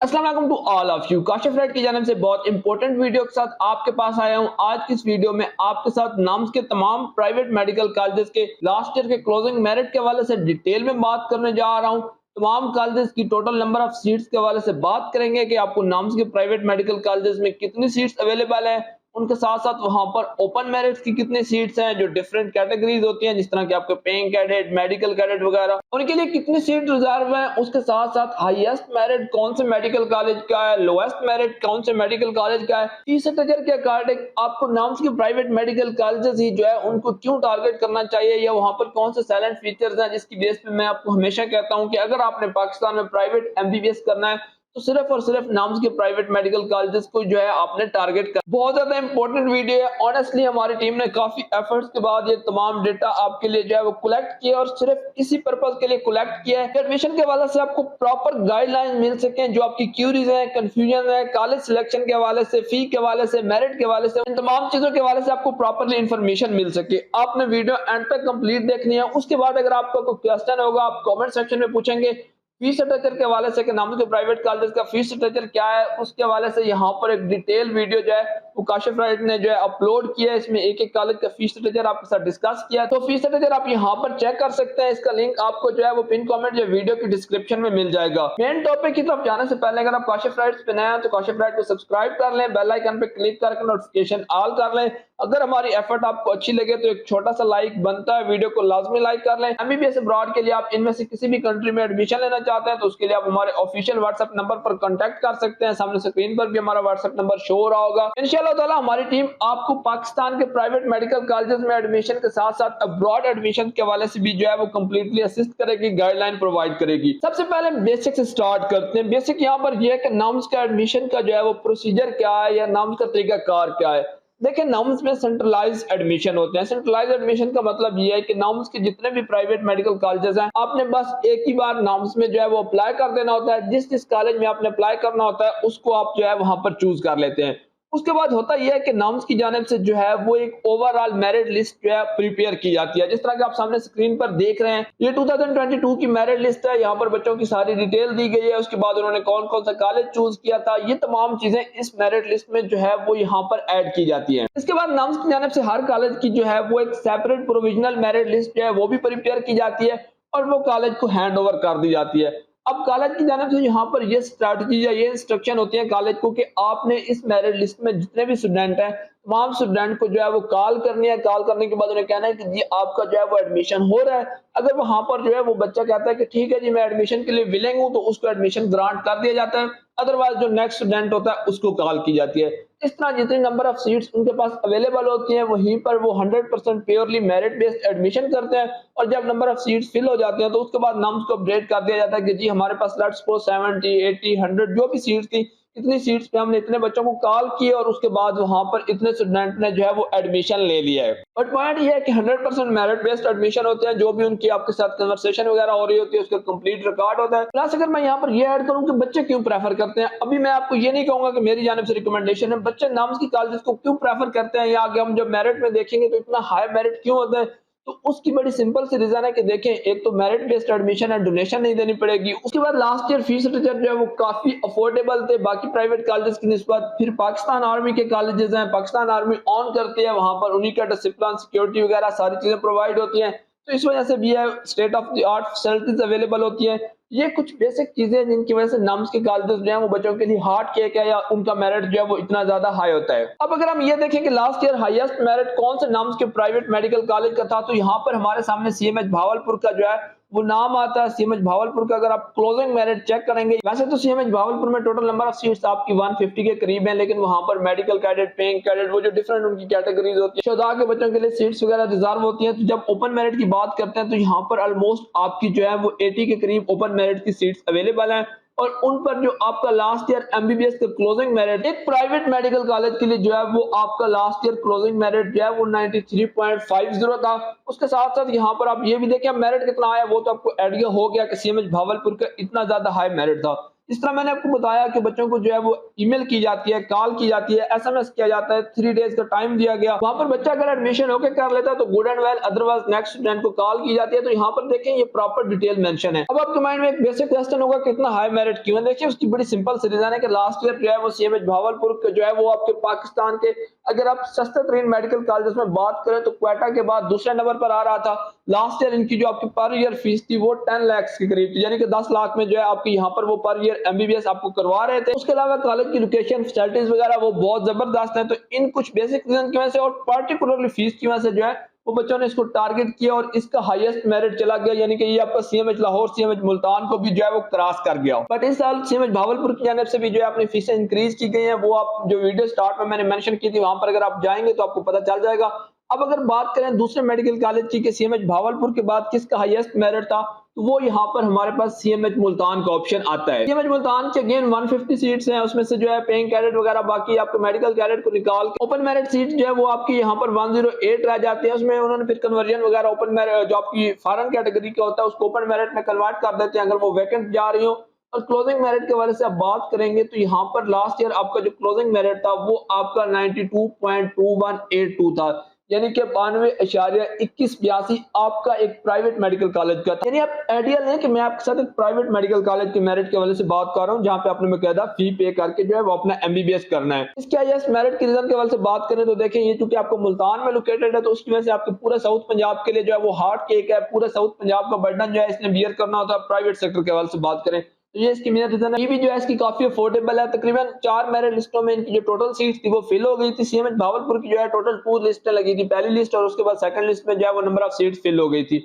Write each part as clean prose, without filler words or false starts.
अस्सलाम वालेकुम to all of you. Kashif right की जानिब से बहुत इंपॉर्टेंट वीडियो के साथ आपके पास आया हूं। आज की इस वीडियो में आपके साथ नाम्स के तमाम प्राइवेट मेडिकल कॉलेजेस के लास्ट ईयर के क्लोजिंग मेरिट के हवाले से डिटेल में बात करने जा रहा हूं। तमाम कॉलेजेस की टोटल नंबर ऑफ सीट्स के हवाले से बात करेंगे कि आपको नाम्स के प्राइवेट मेडिकल कॉलेजेस में कितनी सीट्स अवेलेबल है। उनके साथ साथ वहां पर ओपन मेरिट्स की कितनी सीट्स हैं, जो डिफरेंट कैटेगरीज होती हैं जिस तरह के आपके पेइंग कैडेट, मेडिकल कैडेट वगैरह, उनके लिए कितनी सीट रिजर्व है। उसके साथ साथ हाईएस्ट मेरिट कौन से मेडिकल कॉलेज का है, लोएस्ट मेरिट कौन से मेडिकल कॉलेज का है। फीस स्ट्रक्चर के अकॉर्डिंग आपको नाम्स के प्राइवेट मेडिकल कॉलेजेस ही जो है उनको क्यों टारगेट करना चाहिए, या वहां पर कौन से साइलेंट फीचर्स हैं जिसकी बेस पे मैं आपको हमेशा कहता हूं कि अगर आपने पाकिस्तान में प्राइवेट एमबीबीएस करना है तो सिर्फ और सिर्फ नाम्स के प्राइवेट मेडिकल कॉलेजेस को जो है आपने टारगेट कर। बहुत ज्यादा इंपॉर्टेंट वीडियो है। ऑनेस्टली हमारी टीम ने काफी एफर्ट्स के बाद ये तमाम डेटा आपके लिए जो है वो कलेक्ट किया, और सिर्फ इसी पर्पज के लिए कलेक्ट किया है। एडमिशन के हवाले से आपको प्रॉपर गाइडलाइन मिल सके, जो आपकी क्यूरीज है, कंफ्यूजन है, कॉलेज सिलेक्शन के हवाले से, फी के हवाले से, मेरिट के हवाले से, इन तमाम चीजों के हवाले से आपको प्रॉपरली इंफॉर्मेशन मिल सके। आपने वीडियो एंड तक कंप्लीट देखनी है। उसके बाद अगर आपका कोई क्वेश्चन होगा आप कमेंट सेक्शन में पूछेंगे। फीस स्ट्रक्चर के हवाले से कि नाम के प्राइवेट कॉलेज का फीस स्ट्रक्चर क्या है, उसके हवाले से यहाँ पर एक डिटेल वीडियो जो है वो काशिफ राइट ने जो है अपलोड किया है। इसमें एक एक कॉलेज का फीस स्ट्रक्चर आपके साथ डिस्कस किया है, तो फीस स्ट्रक्चर आप यहाँ पर चेक कर सकते हैं। इसका लिंक आपको जो है वो पिन कमेंट या वीडियो की डिस्क्रिप्शन में मिल जाएगा। मेन टॉपिक की तरफ जाने से पहले अगर आप काशिफ राइट्स पे नए हैं तो काशिफ राइट को सब्सक्राइब कर लें, बेल आइकन पे क्लिक करके नोटिफिकेशन ऑल कर लें। अगर हमारी एफर्ट आपको अच्छी लगे तो एक छोटा सा लाइक बनता है, वीडियो को लाजमी लाइक कर लें। एमबीबीएस अब्रॉड के लिए आप इनमें से किसी भी कंट्री में एडमिशन लेना चाहते हैं तो उसके लिए आप हमारे ऑफिशियल व्हाट्सएप नंबर पर कांटेक्ट कर सकते हैं। सामने स्क्रीन पर भी हमारा व्हाट्सएप नंबर शो हो रहा होगा। इंशाल्लाह ताला हमारी टीम आपको पाकिस्तान के प्राइवेट मेडिकल कॉलेजेस में एडमिशन के साथ साथ अब्रॉड एडमिशन के हवाले से भी जो है वो कंप्लीटली असिस्ट करेगी, गाइडलाइन प्रोवाइड करेगी। सबसे पहले बेसिक से स्टार्ट करते हैं। बेसिक यहाँ पर यह है कि नाम्स का एडमिशन का जो है वो प्रोसीजर क्या है, या नाम्स का तरीकाकार क्या है। देखिए, नाउंस में सेंट्रलाइज एडमिशन होते हैं। सेंट्रलाइज एडमिशन का मतलब ये है कि नाउंस के जितने भी प्राइवेट मेडिकल कॉलेजेस हैं आपने बस एक ही बार नाउंस में जो है वो अप्लाई कर देना होता है। जिस जिस कॉलेज में आपने अप्लाई करना होता है उसको आप जो है वहां पर चूज कर लेते हैं। उसके बाद होता यह है कि नाउंस की जानिब से जो है वो एक ओवरऑल मेरिट लिस्ट जो है प्रिपेयर की जाती है। जिस तरह के आप सामने स्क्रीन पर देख रहे हैं, ये 2022 की मेरिट लिस्ट है। यहाँ पर बच्चों की सारी डिटेल दी गई है। उसके बाद उन्होंने कौन कौन सा कॉलेज चूज किया था, ये तमाम चीजें इस मेरिट लिस्ट में जो है वो यहाँ पर ऐड की जाती है। इसके बाद नाउंस की जानिब से हर कॉलेज की जो है वो एक सेपरेट प्रोविजनल मेरिट लिस्ट जो है वो भी प्रिपेयर की जाती है, और वो कॉलेज को हैंड ओवर कर दी जाती है। अब कॉलेज की जानिब से यहाँ पर ये स्ट्रैटेजी या ये इंस्ट्रक्शन होती है कॉलेज को कि आपने इस मेरिट लिस्ट में जितने भी स्टूडेंट हैं तमाम स्टूडेंट को जो है वो कॉल करनी है। कॉल करने के बाद उन्हें कहना है कि जी आपका जो है वो एडमिशन हो रहा है। अगर वहां पर जो है वो बच्चा कहता है कि ठीक है जी मैं एडमिशन के लिए विलिंग हूं, तो उसको एडमिशन ग्रांट कर दिया जाता है। अदरवाइज जो नेक्स्ट स्टूडेंट होता है उसको कॉल की जाती है। इस तरह जितनी नंबर ऑफ सीट्स उनके पास अवेलेबल होती हैं वहीं पर वो 100% प्योरली मेरिट बेस्ड एडमिशन करते हैं, और जब नंबर ऑफ सीट्स फिल हो जाती हैं तो उसके बाद नाम्स को अपडेट कर दिया जाता है कि जी हमारे पास लेट्स सपोज 70, 80, 100 जो भी सीट्स थी, इतनी सीट्स पे हमने इतने बच्चों को कॉल किए और उसके बाद वहां पर इतने स्टूडेंट ने जो है वो एडमिशन ले लिया है। बट पॉइंट ये है कि 100% मेरिट बेस्ड एडमिशन होते हैं। जो भी उनकी आपके साथ कन्वर्सेशन वगैरह हो रही होती है उसका कंप्लीट रिकॉर्ड होता है। प्लस अगर मैं यहाँ पर ये ऐड करूँ कि बच्चे क्यों प्रेफर करते हैं, अभी मैं आपको ये नहीं कहूंगा कि मेरी जानिब से रिकमेंडेशन है। बच्चे नाम्स की कॉलेजेस को क्यों प्रेफर करते हैं, या आगे हम जब मेरिट में देखेंगे तो इतना हाई मेरिट क्यों होता है, तो उसकी बड़ी सिंपल सी रीजन है कि देखें, एक तो मेरिट बेस्ड एडमिशन है, डोनेशन नहीं देनी पड़ेगी। उसके बाद लास्ट ईयर फीस स्ट्रक्चर जो है वो काफी अफोर्डेबल थे बाकी प्राइवेट कॉलेजेस की निस्बत। फिर पाकिस्तान आर्मी के कॉलेजेस हैं, पाकिस्तान आर्मी ऑन करती है, वहां पर उन्हीं का डिसिप्लिन, सिक्योरिटी वगैरह सारी चीजें प्रोवाइड होती हैं, तो इस वजह से भी है state of the art facilities available होती है। ये कुछ बेसिक चीजें हैं जिनकी वजह से नाम्स के कॉलेजेस जो है वो बच्चों के लिए हार्ड केक है, या उनका मेरिट जो है वो इतना ज्यादा हाई होता है। अब अगर हम ये देखें कि लास्ट ईयर हाईएस्ट मेरिट कौन से नाम्स के प्राइवेट मेडिकल कॉलेज का था, तो यहाँ पर हमारे सामने सीएमएच भावलपुर का जो है वो नाम आता है। सीएमएच भावलपुर का अगर आप क्लोजिंग मेरिट चेक करेंगे, वैसे तो सीएमएच भावलपुर में टोटल नंबर ऑफ सीट्स आपकी 150 के करीब है, लेकिन वहां पर मेडिकल कैडेट, पेइंग कैडेट, वो जो डिफरेंट उनकी कैटेगरीज होती है, शोधा के बच्चों के लिए सीट्स वगैरह रिजर्व होती है। तो जब ओपन मेरिट की बात करते हैं तो यहाँ पर ऑलमोस्ट आपकी जो है वो 80 के करीब ओपन मेरिट की सीट्स अवेलेबल है, और उन पर जो आपका लास्ट ईयर एमबीबीएस का क्लोजिंग मेरिट एक प्राइवेट मेडिकल कॉलेज के लिए जो है वो आपका लास्ट ईयर क्लोजिंग मेरिट जो है वो 93.50 था। उसके साथ साथ यहाँ पर आप ये भी देखें मेरिट कितना आया, वो तो आपको आइडिया हो गया कि सीएमएच भावलपुर का इतना ज्यादा हाई मेरिट था। इस तरह मैंने आपको बताया कि बच्चों को जो है वो ईमेल की जाती है, कॉल की जाती है, एसएमएस किया जाता है, 3 डेज का टाइम दिया गया। वहां पर बच्चा अगर एडमिशन होके कर लेता है तो good and well, otherwise next student को कॉल की जाती है। तो यहाँ पर देखें ये प्रॉपर डिटेल मेंशन है। अब आपके माइंड में एक बेसिक क्वेश्चन होगा कितना हाई मेरिट क्यों है। देखिए उसकी बड़ी सिंपल सी रीजन है कि लास्ट ईयर जो है वो सीएमएच भावलपुर के जो है वो आपके पाकिस्तान के, अगर आप सस्ते तरीन मेडिकल कॉलेज में बात करें तो क्वेटा के बाद दूसरे नंबर पर आ रहा था। लास्ट ईयर इनकी जो आपकी पर ईयर फीस थी वो 10 लाख के करीब थी, यानी कि 10 लाख में जो है आपकी यहाँ पर वो पर ईयर एमबीबीएस आपको करवा रहे थे। उसके अलावा कॉलेज की लोकेशन, फैसिलिटीज वगैरह वो बहुत जबरदस्त है। तो इन कुछ बेसिक रीजन की वजह से और पर्टिकुलरली फीस की वजह से जो है वो बच्चों ने इसको टारगेट किया और इसका हाईएस्ट मेरिट चला गया, यानी कि ये आपका सीएमएच लाहौर, सीएमएच मुल्तान को भी जो है वो क्रॉस कर गया। बट इस साल सीएमएच भावलपुर की जानिब से भी जो है अपनी फीसें इंक्रीज की गई हैं। वो आप जो वीडियो स्टार्ट में मैंने मेंशन की थी वहां पर अगर आप जाएंगे तो आपको पता चल जाएगा। अब अगर बात करें दूसरे मेडिकल कॉलेज की कि सीएमएच भावलपुर के बाद किसका हाईएस्ट मेरिट था, तो वो यहाँ पर हमारे पास सीएमएच मुल्तान का ऑप्शन आता है। सीएमएच मुल्तान के अगेन 150 सीट्स हैं, उसमें से जो है पेइंग कैडेट वगैरह बाकी आपके मेडिकल कैडेट को निकाल के ओपन मेरिट सीट जो है वो आपकी यहाँ पर 108 रह जाती है। उसमें उन्होंने फिर कन्वर्जन वगैरह ओपन मेरिट जो आपकी फॉरेन कैटेगरी का होता है उसको ओपन मेरिट में कन्वर्ट कर देते हैं अगर वो वैकेंट जा रही हो। और क्लोजिंग मेरिट के बारे से आप बात करेंगे तो यहाँ पर लास्ट ईयर आपका जो क्लोजिंग मेरिट था वो आपका 92.2182 था, यानी कि 92.2182 आपका एक प्राइवेट मेडिकल कॉलेज का था। यानी आप आइडिया लें कि मैं आपके साथ एक प्राइवेट मेडिकल कॉलेज के मेरिट के वजह से बात कर रहा हूं, जहां पे आपने बकायदा फी पे करके जो है वो अपना एमबीबीएस करना है। इसके हाईएस्ट मेरिट के रीजन के वजह से बात करें तो देखें ये चूंकि आपको मुल्तान में लोकेटेड है तो उसकी वजह से आपके पूरे साउथ पंजाब के लिए जो है वो हार्ड केक है। पूरे साउथ पंजाब का बर्डन जो है इसने बियर करना होता है। प्राइवेट सेक्टर के वजह से बात करें तो ये इसकी मेन रीजन है। ये भी जो है इसकी काफी अफोर्डेबल है। तकरीबन 4 मेरिट लिस्टों में इनकी जो टोटल सीट्स थी वो फिल हो गई थी। सीएमएच भावलपुर की जो है टोटल 2 लिस्टें लगी थी, पहली लिस्ट और उसके बाद सेकंड लिस्ट में जो है वो नंबर ऑफ सीट्स फिल हो गई थी।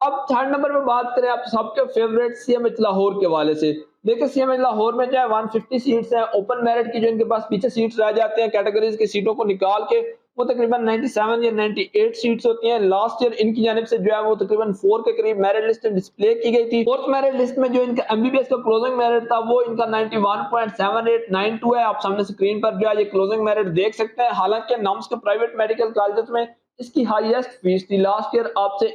अब थर्ड नंबर पे बात करें आप सबके फेवरेट सीएमएच लाहौर के हवाले से, देखिए सीएमएच लाहौर में जो है 150 सीट्स हैं। ओपन मेरिट की जो इनके पास पीछे सीट्स रह जाते हैं कैटेगरीज की सीटों को निकाल के वो तकरीबन 97 या 98 सीट्स होती हैं। लास्ट ईयर इनकी जानिब से जो है वो तकरीबन 4 के करीब मेरिट लिस्ट डिस्प्ले की गई थी। फोर्थ मेरिट लिस्ट में जो इनका एमबीबीएस का क्लोजिंग मेरिट था वो इनका 91.7892 है। आप सामने स्क्रीन पर जो है ये क्लोजिंग मेरिट देख सकते हैं। हालांकि नाम्स के प्राइवेट मेडिकल कॉलेजेस में इसकी हाईएस्ट फीस थी। लास्ट ईयर आपसे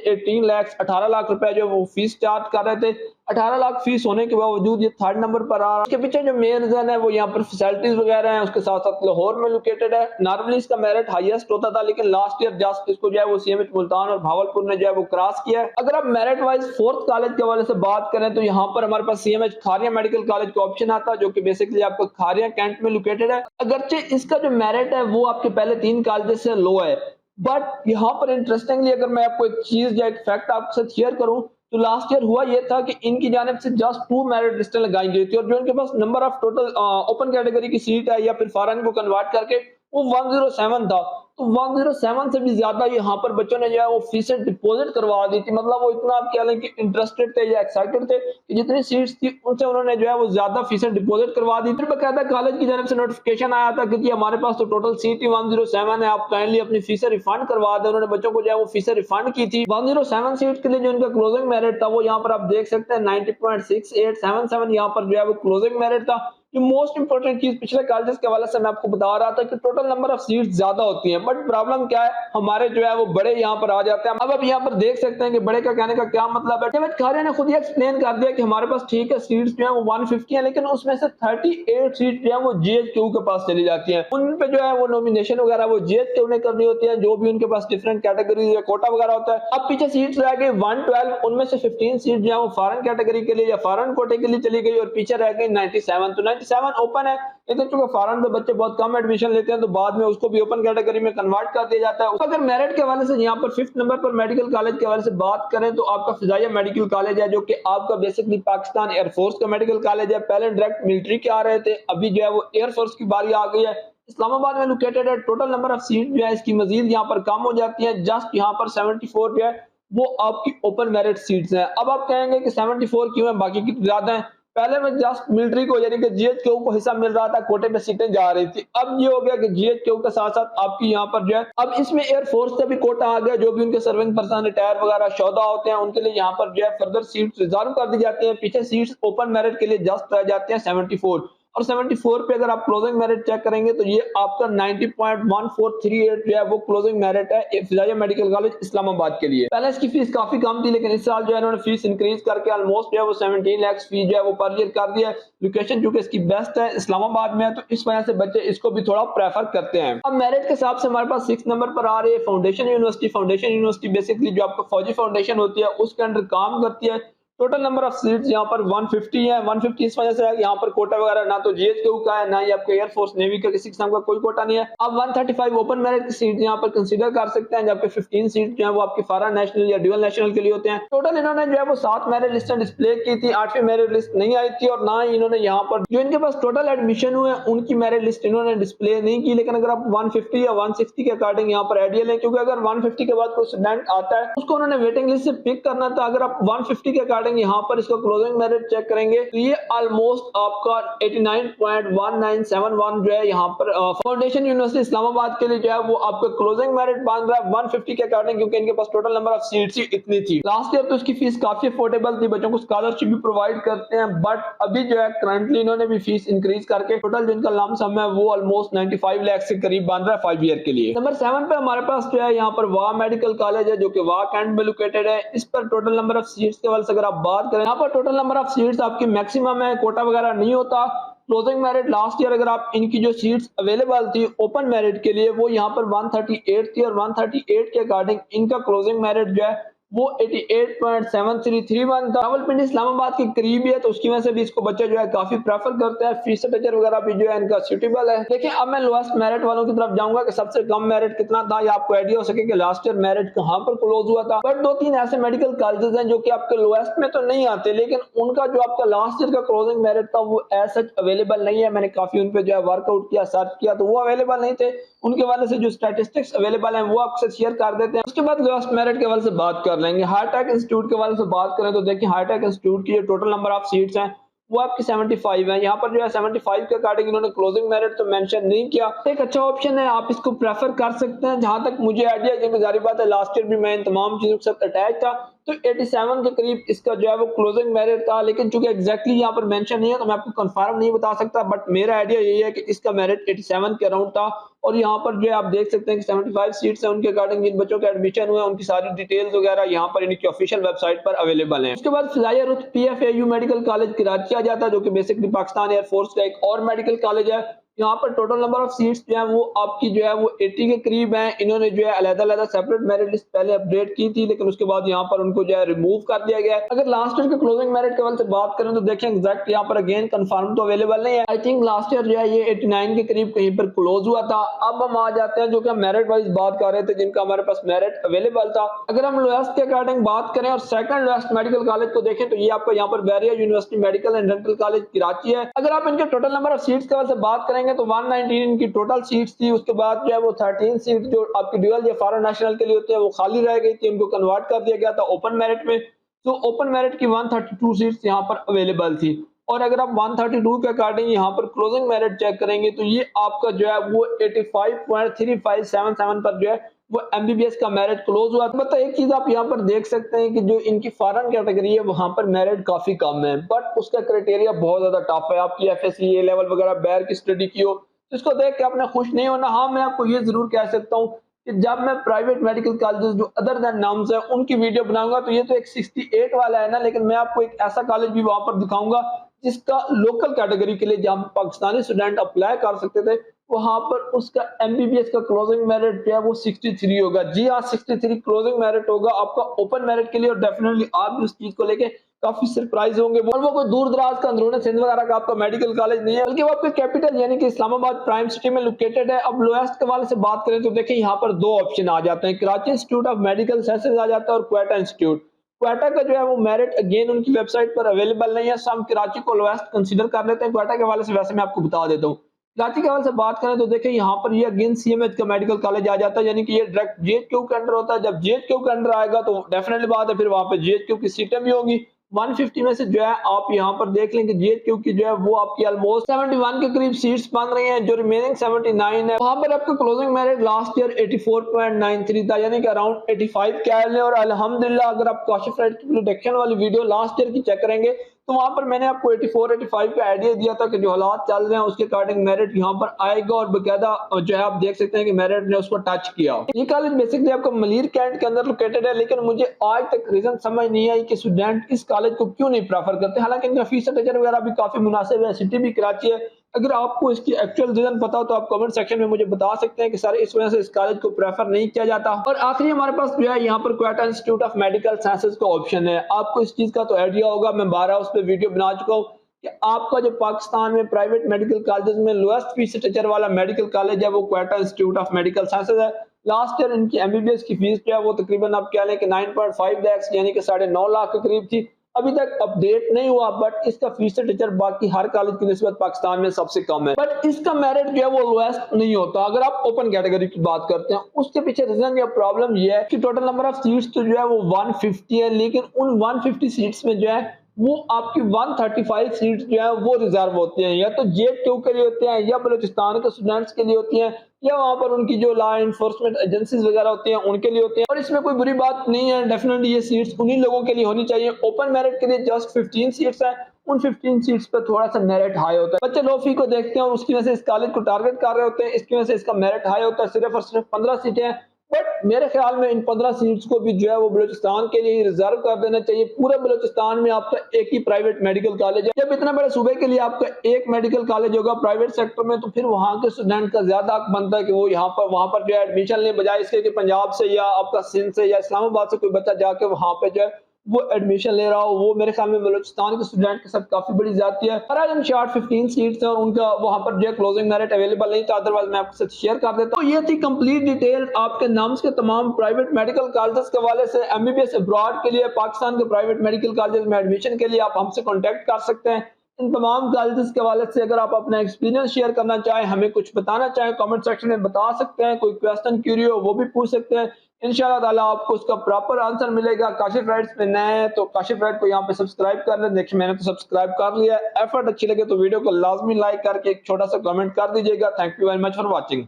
18 लाख रुपए जो वो फीस चार्ज कर रहे थे। 18 लाख फीस होने के बावजूद ये थर्ड नंबर पर आ रहा है। इसके पीछे जो मेन रीजन है वो यहाँ पर फैसिलिटीज वगैरह हैं, उसके साथ साथ लाहौर में लोकेटेड है। नॉर्मली इसका मेरिट हाईएस्ट होता था लेकिन लास्ट ईयर जस्ट इसको जो है वो सीएमएच मुल्तान और भावलपुर ने जो है वो क्रॉस किया है। अगर आप मेरिट वाइज फोर्थ कॉलेज के हवाले से बात करें तो यहाँ पर हमारे पास सीएमएच खारिया मेडिकल कॉलेज का ऑप्शन आता है जो कि बेसिकली आपको खारिया कैंट में लोकेटेड है। अगरचे इसका जो मेरिट है वो आपके पहले 3 कॉलेज से लो है, बट यहाँ पर इंटरेस्टिंगली अगर मैं आपको एक चीज या एक फैक्ट आपके साथ शेयर करूं तो लास्ट ईयर हुआ ये था कि इनकी जानिब से जस्ट 2 मेरिट लिस्टें लगाई गई थी और जो इनके पास number of total open category की सीट है या फिर फॉरेन को कन्वर्ट करके वो 107 था। तो 107 से भी ज्यादा यहाँ पर बच्चों ने जो है वो फीसें डिपॉजिट करवा दी थी। मतलब वो इतना आप कह लें कि इंटरेस्टेड थे या एक्साइटेड थे कि जितनी सीट्स थी उनसे उन्होंने जो है वो ज्यादा फीसें डिपॉजिट करवा दी। फिर बकायदा कॉलेज की जानिब से नोटिफिकेशन आया था कि जी हमारे पास तो टोटल सीट ही 107 है, आप काइंडली अपनी फीसें रिफंड करवा दें। उन्होंने बच्चों को जो है वो फीसें रिफंड की थी। 107 सीट के लिए जो इनका क्लोजिंग मेरिट था वो यहाँ पर आप देख सकते हैं 90.6877 यहाँ पर जो है वो क्लोजिंग मेरिट था। जो मोस्ट इंपोर्टेंट चीज पिछले कॉलेजेस के हवाले से मैं आपको बता रहा था कि टोटल नंबर ऑफ सीट्स ज्यादा होती हैं, बट प्रॉब्लम क्या है हमारे जो है वो बड़े यहाँ पर आ जाते हैं। अब आप यहाँ पर देख सकते हैं कि बड़े का कहने का क्या मतलब है। सीएमएच खारिया ने खुद ही एक्सप्लेन कर दिया कि हमारे पास ठीक है सीट्स जो है वो 150 है लेकिन उसमें से 38 सीट जो है वो जीएचक्यू के पास चली जाती हैं। उन पे जो है वो नॉमिनेशन वगैरह वो जीएचक्यू ने करनी होती है, जो भी उनके पास डिफरेंट कैटेगरी या कोटा वगैरह होता है। अब पीछे सीट्स रह गई 112, उनमें से 15 सीट जो है वो फॉरेन कैटेगरी के लिए या फॉरेन कोटे के लिए चली गई और पीछे रह गई 97। तो 97 ओपन है, लेकिन चूंकि फॉरेन में बच्चे बहुत कम एडमिशन लेते हैं तो बाद में उसको भी ओपन कैटेगरी में कन्वर्ट कर दिया जाता है। अगर मेरिट के हवाले से यहाँ पर 5th नंबर पर मेडिकल कॉलेज के हवाले से बात करें तो आपका फिजाइया मेडिकल कॉलेज है जो कि आपका बेसिकली पाकिस्तान एयरफोर्स का मेडिकल कॉलेज है। पहले डायरेक्ट मिलिट्री के आ रहे थे, अभी जो है वो एयरफोर्स की बारी आ गई है। इस्लामाबाद में लोकेटेड है। टोटल नंबर ऑफ सीट जो है इसकी मजीद यहाँ पर कम हो जाती है। जस्ट यहाँ पर 74 जो है वो आपकी ओपन मेरिट सीट्स हैं। अब आप कहेंगे कि 74 क्यों है, बाकी की ज्यादा है। पहले में जस्ट मिलिट्री को यानी कि जीएचक्यू को हिस्सा मिल रहा था, कोटे में सीटें जा रही थी। अब ये हो गया कि जीएचक्यू के साथ साथ आपकी यहाँ पर जो है अब इसमें एयरफोर्स से भी कोटा आ गया। जो भी उनके सर्विंग पर्सन रिटायर वगैरह शोधा होते हैं उनके लिए यहाँ पर जो है फर्दर सीट्स रिजर्व कर दी जाती है। पीछे सीट्स ओपन मेरिट के लिए जस्ट रह जाते हैं 74। और 74 पे अगर आप क्लोजिंग मेरिट चेक करेंगे तो ये आपका 90.1438 जो है वो क्लोजिंग मेरिट है फिजाइया मेडिकल कॉलेज इस्लामाबाद के लिए। पहले इसकी फीस काफी कम थी, लेकिन इस साल जो है इन्होंने फीस इंक्रीज करके ऑलमोस्ट जो है वो 17 लाख फीस जो है वो पर ईयर कर दिया है। लोकेशन जो कि इसकी बेस्ट है इस्लामाबाद में है, तो इस वजह से बच्चे इसको भी थोड़ा प्रेफर करते हैं। अब मेरिट के हिसाब से हमारे पास 6 नंबर पर आ रही है foundation university. Foundation university basically जो आपका फौजी फाउंडेशन होती है उसके अंडर काम करती है। टोटल नंबर ऑफ सीट्स यहाँ पर 150 है। 150 इस वजह से है यहाँ पर कोटा वगैरह ना तो जीएचक्यू का है, ना ही आपके एयरफोर्स नेवी का किसी किस्म का कोई कोटा नहीं है। आप 135 ओपन मेरिट की सीट यहाँ पर कंसीडर कर सकते हैं, जबकि 15 सीट जो है वो आपकी फॉरेन नेशनल या ड्यूअल नेशनल के लिए होते हैं। टोटल इन्होंने जो है वो 7 मेरिट लिस्ट डिस्प्ले की थी, 8वीं मेरिट लिस्ट नहीं आई थी, और ना ही इन्होंने यहाँ पर जो इनके पास टोटल एडमिशन हुए उनकी मेरिट लिस्ट इन्होंने डिस्प्ले नहीं की। लेकिन अगर आप 150 या 160 के अकॉर्डिंग यहाँ पर आइडिया लें, क्योंकि अगर 150 के बाद कोई स्टूडेंट आता है उसको उन्होंने वेटिंग लिस्ट से पिक करना था। अगर आप 150 के अकॉर्डिंग यहाँ पर इसका क्लोजिंग मेरिट चेक करेंगे तो ये ऑलमोस्ट आपका 89.1971 जो है यहाँ पर फाउंडेशन यूनिवर्सिटी इस्लामाबाद के लिए जो है वो आपका क्लोजिंग मेरिट बन रहा है 150 के अकॉर्डिंग, क्योंकि इनके पास टोटल नंबर ऑफ सीट्स ही इतनी थी। लास्ट ईयर तो इसकी फीस काफी अफोर्डेबल थी, बच्चों को स्कॉलरशिप भी प्रोवाइड करते हैं, बट अभी जो है करंटली इन्होंने भी फीस इंक्रीज करके टोटल जो इनका लम सम है वो ऑलमोस्ट 95 लाख के करीब बन रहा है 5 ईयर के लिए। नंबर 7 पे हमारे पास जो है यहाँ पर वाह मेडिकल कॉलेज है, जो कि वाह कैंट में लोकेटेड है। इस पर टोटल नंबर ऑफ सीट्स के हवाले से अगर आप बात करें, यहाँ पर टोटल नंबर ऑफ सीट्स आपकी मैक्सिमम है, कोटा वगैरह नहीं होता। क्लोजिंग मेरिट लास्ट ईयर अगर आप इनकी जो सीट्स अवेलेबल थी ओपन मेरिट के लिए वो यहाँ पर 138 थी, और 138 के अकॉर्डिंग इनका क्लोजिंग मेरिट जो है वो 88.7331 था। रावलपिंडी इस्लामाबाद के करीब है, तो उसकी वजह से भी इसको बच्चे जो है काफी प्रेफर करते हैं। फीस स्ट्रक्चर वगैरह भी जो है इनका सूटेबल है। देखिए अब मैं लोएस्ट मेरिट वालों की तरफ जाऊंगा कि सबसे कम मेरिट कितना था, या आपको आइडिया हो सके कि लास्ट ईयर मेरिट कहां पर क्लोज हुआ था। बट 2-3 ऐसे मेडिकल कॉलेजेस हैं जो कि आपके लोएस्ट में तो नहीं आते, लेकिन उनका जो आपका लास्ट ईयर का क्लोजिंग मेरिट था वो एज सच अवेलेबल नहीं है। मैंने काफी उन पे जो है वर्कआउट किया, सर्च किया, तो वो अवेलेबल नहीं थे। उनके वाले से जो स्टैटिस्टिक्स अवेलेबल हैं वो आपसे शेयर कर देते हैं। उसके बाद लोएस्ट मेरिट के वाले से बात कर लेंगे। हाईटेक इंस्टीट्यूट के वाले से बात करें तो देखिए हाईटेक इंस्टीट्यूट की जो टोटल नंबर ऑफ सीट्स हैं वो आपकी 75 है। यहाँ पर जो है 75 के अकॉर्डिंग इन्होंने क्लोजिंग मेरिट तो मेंशन नहीं किया। एक अच्छा ऑप्शन है, आप इसको प्रेफर कर सकते हैं। जहां तक मुझे आइडिया है, क्योंकि जारी बात है लास्ट ईयर भी मैं इन तमाम चीजों के साथ अटैच था, तो 87 के करीब इसका जो है वो क्लोजिंग मेरिट था। लेकिन चूंकि एग्जैक्टली यहाँ पर मेंशन नहीं है तो मैं आपको कंफर्म नहीं बता सकता, बट मेरा आइडिया यही है कि इसका मेरिट 87 के अराउंड था। और यहाँ पर जो है आप देख सकते हैं कि 75 सीट्स हैं, उनके अकॉर्डिंग जिन बच्चों के एडमिशन हुए उनकी सारी डिटेल्स वगैरह यहाँ पर इनकी ऑफिशियल वेबसाइट पर अवेलेबल हैं। उसके बाद फिजाइया रुत पीएफएयू मेडिकल कॉलेज कराची आ जाता है, जो कि बेसिकली पाकिस्तान एयरफोर्स का एक और मेडिकल कॉलेज है। यहाँ पर टोटल नंबर ऑफ सीट्स जो है वो आपकी जो है वो 80 के करीब है। इन्होंने जो है अलग-अलग सेपरेट मेरिट लिस्ट पहले अपडेट की थी, लेकिन उसके बाद यहाँ पर उनको जो है रिमूव कर दिया गया है। अगर लास्ट ईयर के क्लोजिंग मेरिट के वाले से बात करें तो देखें एग्जैक्ट यहाँ पर अगेन कंफर्म तो अवेलेबल नहीं है। आई थिंक लास्ट ईयर जो है ये 89 के करीब कहीं पर क्लोज हुआ था। अब हम आ जाते हैं जो कि मेरिट वाइज बात कर रहे थे, जिनका हमारे पास मेरिट अवेलेबल था। अगर हम लोएस्ट के अकॉर्डिंग बात करें और सेकंड लोएस्ट मेडिकल कॉलेज को देखें तो ये आपको यहाँ पर बैरिया university medical and dental college Karachi है। अगर आप इनके टोटल नंबर ऑफ सीट्स के वाले से बात करेंगे तो 119 इनकी टोटल सीट्स थी। उसके बाद जो है वो 13 सीट जो आपकी ड्यूअल या फॉरेन नेशनल के लिए होते हैं वो खाली रह गई थी, उनको कन्वर्ट कर दिया गया था ओपन मेरिट में। तो ओपन मेरिट की 132 सीट्स यहाँ पर अवेलेबल थी। और अगर आप 132 के अकॉर्डिंग यहाँ पर क्लोजिंग मेरिट चेक करेंगे तो ये आपका जो है वो 85.3577 पर जो है वो एमबीबीएस का मेरिट क्लोज हुआ। मतलब एक चीज आप यहाँ पर देख सकते हैं कि जो इनकी फॉरेन कैटेगरी है वहां पर मेरिट काफी कम है, बट उसका क्राइटेरिया बहुत ज्यादा टफ है। आपकी एफएससी ए लेवल वगैरह बैर की स्टडी की हो तो इसको देख के आपने खुश नहीं होना। हाँ, मैं आपको ये जरूर कह सकता हूँ कि जब मैं प्राइवेट मेडिकल कॉलेजेस जो अदर देन नाम्स है उनकी वीडियो बनाऊंगा तो ये तो एक 68 वाला है ना, लेकिन मैं आपको एक ऐसा कॉलेज भी वहां पर दिखाऊंगा जिसका लोकल कैटेगरी के लिए जहां पाकिस्तानी स्टूडेंट अप्लाई कर सकते थे, वहां पर उसका एमबीबीएस का क्लोजिंग मेरिट जो है वो 63 होगा। जी हाँ, 63 क्लोजिंग मेरिट होगा आपका ओपन मेरिट के लिए। और डेफिनेटली आप भी उस चीज को लेके काफी सरप्राइज होंगे। और वो कोई दूर दराज का अंदरूनी सिंध वगैरह का आपका मेडिकल कॉलेज नहीं है, बल्कि वो आपके कैपिटल यानी कि इस्लामाबाद प्राइम सिटी में लोकेटेड है। अब लोएस्ट के वाले से बात करें तो देखिए यहाँ पर दो ऑप्शन आ जाते हैं, Karachi institute of medical sciences आ जाता है और क्वेटा इंस्टीट्यूट। क्वेटा का जो है वो मेरिट अगेन उनकी वेबसाइट पर अवेलेबल नहीं है, सो हम कराची को लोएस्ट कंसीडर कर लेते हैं। क्वेटा के वाले से वैसे मैं आपको बता देता हूँ। कराची के हवाले से बात करें तो देखिए यहाँ पर ये अगेन सीएमएच का मेडिकल कॉलेज आ जाता है, यानी कि ये डायरेक्ट जीएचक्यू के अंडर होता है। जब जीएचक्यू के अंडर आएगा तो डेफिनेटली बात है फिर वहां पे जीएचक्यू की सीटें भी होंगी। 150 में से जो है आप यहाँ पर देख लेंगे जीएचक्यू की जो है वो आपकी ऑलमोस्ट 71 के करीब सीट्स बन रही हैं। जो रिमेनिंग 79 है वहां पर आपका क्लोजिंग मेरिट लास्ट ईयर 84.93 था, यानी कि अराउंड 85 कह लें। और अल्हम्दुलिल्लाह अगर आप काशिफ राइट की प्रोडक्शन वाली वीडियो लास्ट ईयर की चेक करेंगे तो वहां पर मैंने आपको 84-85 का आइडिया दिया था कि जो हालात चल रहे हैं उसके अकॉर्डिंग मेरिट यहाँ पर आएगा और बकायदा जो है आप देख सकते हैं कि मेरिट ने उसको टच किया। ये कॉलेज बेसिकली आपका मलीर कैंट के अंदर लोकेटेड है, लेकिन मुझे आज तक रीजन समझ नहीं आई कि स्टूडेंट इस कॉलेज को क्यों नहीं प्रेफर करते। हालांकि इनका फीस स्ट्रक्चर वगैरह भी काफी मुनासिब है, सिटी भी कराची है। अगर आपको इसकी एक्चुअल रीजन पता हो तो आप कमेंट सेक्शन में मुझे बता सकते हैं कि सारे इस वजह से इस कॉलेज को प्रेफर नहीं किया जाता। और आखिरी हमारे पास जो है यहाँ पर Quetta institute of medical sciences का ऑप्शन है। आपको इस चीज का तो आइडिया होगा, मैं 12 उस पर वीडियो बना चुका हूँ कि आपका जो पाकिस्तान में प्राइवेट मेडिकल कॉलेज में लोएस्ट फीस स्ट्रक्चर वाला मेडिकल कॉलेज है वो Quetta institute of medical sciences है। लास्ट ईयर इनकी एमबीबीएस की फीस जो है वो तकरीबन आप कह लें कि 9.5 लाख यानी कि 9.5 लाख के करीब थी। अभी तक अपडेट नहीं हुआ, बट इसका फीस स्ट्रक्चर बाकी हर कॉलेज की निस्बत पाकिस्तान में सबसे कम है, बट इसका मेरिट जो है वो लोएस्ट नहीं होता। अगर आप ओपन कैटेगरी की बात करते हैं, उसके पीछे रीजन या प्रॉब्लम ये है कि टोटल नंबर ऑफ सीट्स तो जो है वो 150 है, लेकिन उन 150 सीट्स में जो है वो आपकी 135 सीट्स जो है वो रिजर्व होती हैं, या तो जेट 2 के लिए होते हैं, या बलूचिस्तान के स्टूडेंट्स के लिए होती हैं, या वहां पर उनकी जो लॉ एनफोर्समेंट एजेंसीज वगैरह होती हैं उनके लिए होती हैं। और इसमें कोई बुरी बात नहीं है, डेफिनेटली ये सीट्स उन्हीं लोगों के लिए होनी चाहिए। ओपन मेरिट के लिए जस्ट 15 सीट्स हैं, उन 15 सीट्स पर थोड़ा सा मेरिट हाई होता है। बच्चे लो फी को देखते हैं और उसकी वजह से इस कॉलेज को टारगेट कर रहे होते हैं, इसकी वजह से इसका मेरिट हाई होता है। सिर्फ और सिर्फ 15 सीटें हैं, बट मेरे ख्याल में इन 15 सीट्स को भी जो है वो बलूचिस्तान के लिए रिजर्व कर देना चाहिए। पूरे बलूचिस्तान में आपका एक ही प्राइवेट मेडिकल कॉलेज है। जब इतना बड़े सूबे के लिए आपका एक मेडिकल कॉलेज होगा प्राइवेट सेक्टर में, तो फिर वहां के स्टूडेंट का ज्यादा हक बनता है कि वो यहाँ पर वहां पर जो है एडमिशन ले, बजाय इसके कि पंजाब से या आपका सिंध से या इस्लामाबाद से कोई बच्चा जाके वहां पे जो है वो एडमिशन ले रहा हो। वो मेरे ख्याल में बलूचिस्तान के स्टूडेंट के साथ काफी बड़ी ज्यादती है। पर इन शॉर्ट 15 सीट्स हैं और उनका वहां पर जो क्लोजिंग मेरिट अवेलेबल नहीं था, अदरवाइज मैं आपके साथ शेयर कर देता हूं। तो ये थी कंप्लीट डिटेल आपके नाम्स के तमाम प्राइवेट मेडिकल कॉलेजेस के हवाले से। एमबीबीएस अब्रॉड के लिए पाकिस्तान के प्राइवेट मेडिकल कॉलेज में एडमिशन के लिए आप हमसे कॉन्टेक्ट कर सकते हैं। इन तमाम कॉलेजेस के हवाले से अगर आप अपना एक्सपीरियंस शेयर करना चाहें, हमें कुछ बताना चाहें, कमेंट सेक्शन में बता सकते हैं। कोई क्वेश्चन क्यूरी हो वो भी पूछ सकते हैं, इंशाल्लाह ताला आपको उसका प्रॉपर आंसर मिलेगा। काशिफ राइट्स पे नए हैं तो काशिफ राइट को यहाँ पे सब्सक्राइब कर लें। देखिए मैंने तो सब्सक्राइब कर लिया है। एफर्ट अच्छी लगे तो वीडियो को लाजमी लाइक करके एक छोटा सा कमेंट कर दीजिएगा। Thank you very much for watching.